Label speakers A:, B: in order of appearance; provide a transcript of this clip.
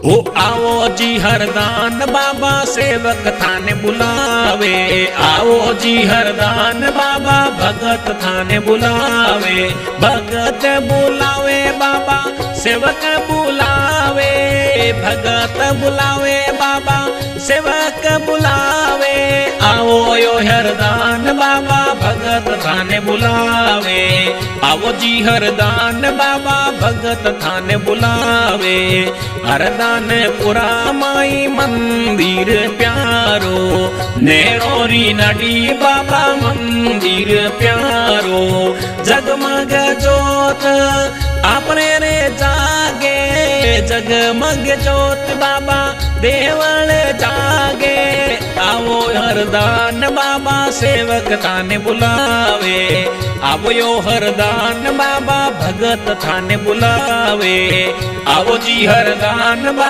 A: ओ आओ जी हरदान बाबा सेवक थाने बुलावे। आओ जी हरदान बाबा भगत थाने बुलावे। भगत बुलावे बाबा सेवक बुलावे। भगत बुलावे बाबा सेवक बुलावे। आओ यो हरदान बाबा भगत थाने बुलावे। आओ जी हरदान बाबा भगत थाने बुलावे। हरदान पुरा माई मंदिर प्यारो नेरोरी नडी बाबा मंदिर प्यारो। जगमग जोत आपने रे जागे। जगमग जोत बाबा देवल जागे। आओ हरदान बाबा सेवक थाने बुलावे। आओ यो हरदान बाबा भगत थाने बुलावे। आओ जी हरदान बाबा